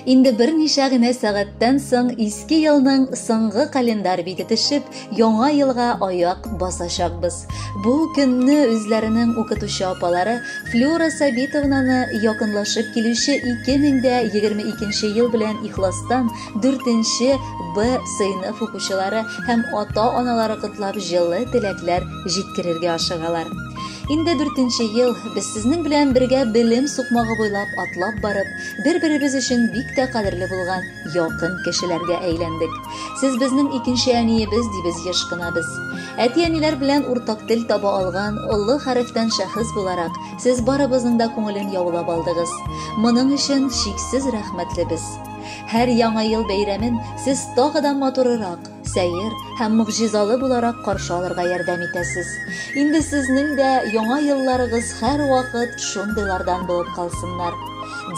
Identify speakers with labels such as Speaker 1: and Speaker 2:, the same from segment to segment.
Speaker 1: Инде берничә генә сәгатьтән соң иске елның соңгы календар биге төшеп, яңа елга аяк басачакбыз. Бу көнне үзләренең укытучы апалары Флюра Сабитовнаны якынлашып килүче 2022 ел белән ихластан 4-нче Б сыйныф укучылары һәм ата-аналары котлап җылы теләкләр җиткерергә ашыгалар. Инде 4-нче ел без сезнең белән бергә белем сукмагы буйлап атлап барып, бер-беребез өчен бик тә кадерле булган якын кешеләргә әйләндек. Сез безнең икенче әниебез дибез еш кына без. Әти-әниләр белән уртак тел таба алган олы хәрефтән шәхес буларак, сез барыбызның да күңелен яулап алдыгыз. Моның өчен чиксез рәхмәтлебез. Һәр яңа ел бәйрәмен сез тагыдан матурырак, сәер һәм мөгъҗизалы буларак каршы алырга ярдәм итәсез. Инде сезнең дә яңа елларыгыз һәр вакыт шундыйлардан булып калсыннар.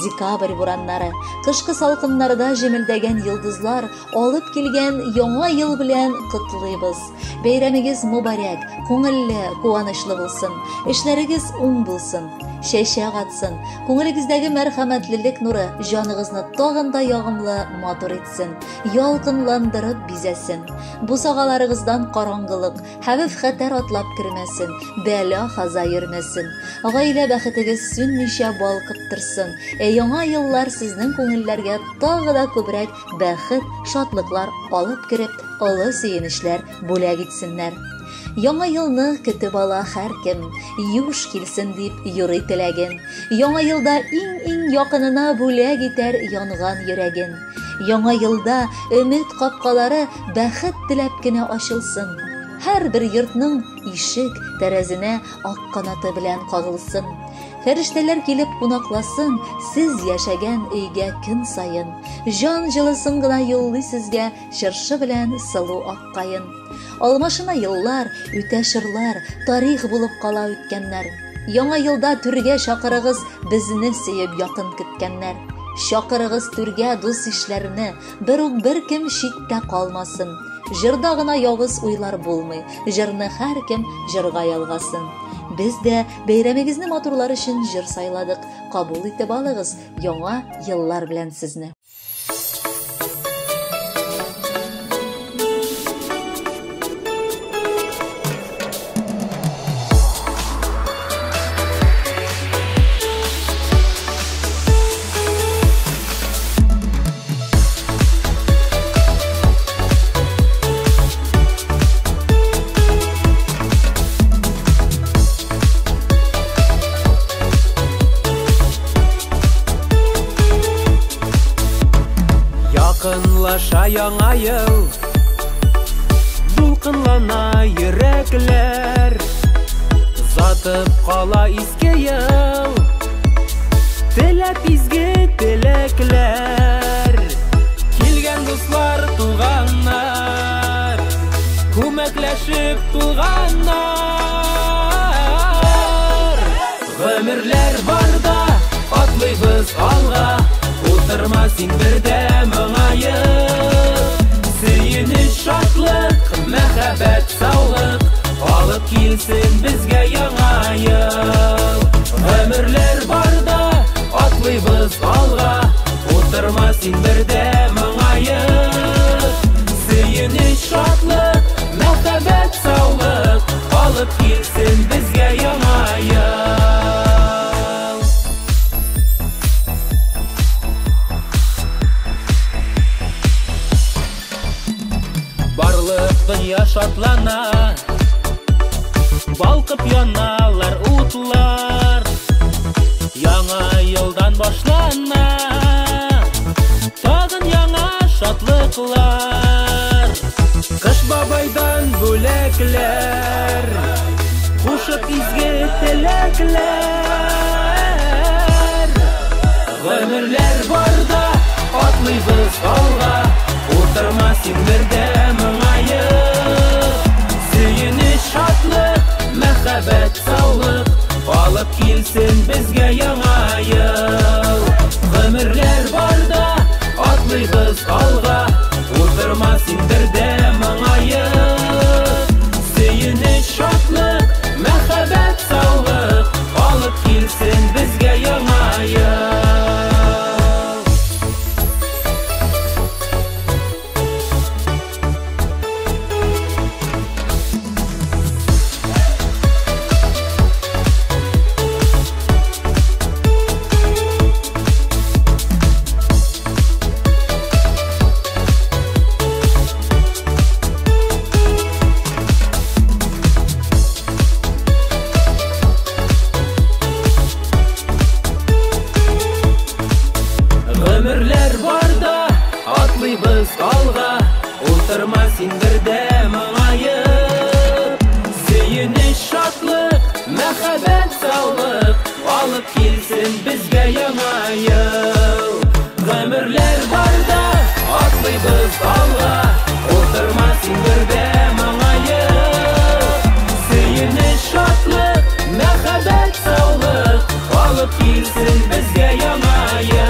Speaker 1: Декабрь бураннары, кышкы салкыннарда җемелдәгән йолдызлар алып килгән яңа ел белән котлыйбыз. Бәйрәмегез мөбарәк, күңелле, куанычлы булсын, эшләрегез уң булсын. Чәчәк атсын, күңелегездәге мәрхәмәтлелек нуры җаныгызны тагын да ягымлы матур итсен, ялкынландырып бизәсен. Бусагаларыгыздан караңгылык, хәвеф-хәтәр атлап кермәсен, бәла-хаза йөрмәсен. Гаилә бәхетегез сүнмичә балкып торсын. Яңа еллар сезнең күңелләргә тагы да күбрәк бәхет, шатлыклар алып кереп, олы сөенечләр бүләк итсеннәр. Яңа елны көтеп ала һәркем, юш килсен дип юрый теләген. Яңа елда иң якынына бүләк итәр янган йөрәген. Яңа елда өмет капкалары бәхет теләп кенә ачылсын. Һәр бер йортның ишек, тәрәзенә ак канаты белән кагылсын. Фәрештәләр килеп кунакласын сез яшәгән өйгә көн сайын. Җан җылысын гына юллый сезгә чыршы белән сылу аккаен. Алмашына еллар, үтә шырлар, тарих булып кала үткәннәр. Яңа елда түргә чакырыгыз безне сөеп якын көткәннәр. Чакырыгыз түргә дус ишләрне, бер кем читтә калмасын. Җырда гына явыз уйлар булмый, җырны һәркем җырга ялгасын. Без дә бәйрәмегезне матурлар өчен җыр сайладык. Кабул итеп алыгыз яңа еллар белән сезне.
Speaker 2: Якынлаша яңа ел, дулкынлана йөрәкләр, затып кала иске ел, теләп изге теләкләр. Килгән дуслар, туганнар, күмәкләшеп тулганнар. Гомерләр барда атлыйбыз алга, утырма син бердә моңаеп. Сөенеч, шатлык, мәхәббәт, саулык алып килсен безгә яңа ел. Гомерләр барда атлыйбыз алга, утырма син бердә моңаеп. Сөенеч, шатлык, мәхәббәт, саулык алып килсен безгә яңа ел. Дөнья шатлана, балкып яналар утлар. Яңа елдан башлана, тагын яңа шатлыклар. Кыш бабайдан бүләкләр, кушып изге теләкләр. Гомерләр барда атлыйбыз алга, утырма син бердә моңаеп. Сөенеч, шатлык, мәхәббәт, саулык алып килсен безгә яңа ел. Гомерләр барда атлыйбыз алга, утырма син бердә моңаеп. Сөенеч, шатлык, мәхәббәт, саулык алып килсен безгә яңа ел. атлыйбыз алга, утырма син бердә моңаеп. Сөенеч, шатлык, мәхәббәт, саулык алып килсен безгә яңа ел. Гомерләр барда атлыйбыз алга, утырма син бердә моңаеп. Сөенеч, шатлык, мәхәббәт, саулык алып килсен безгә яңа ел.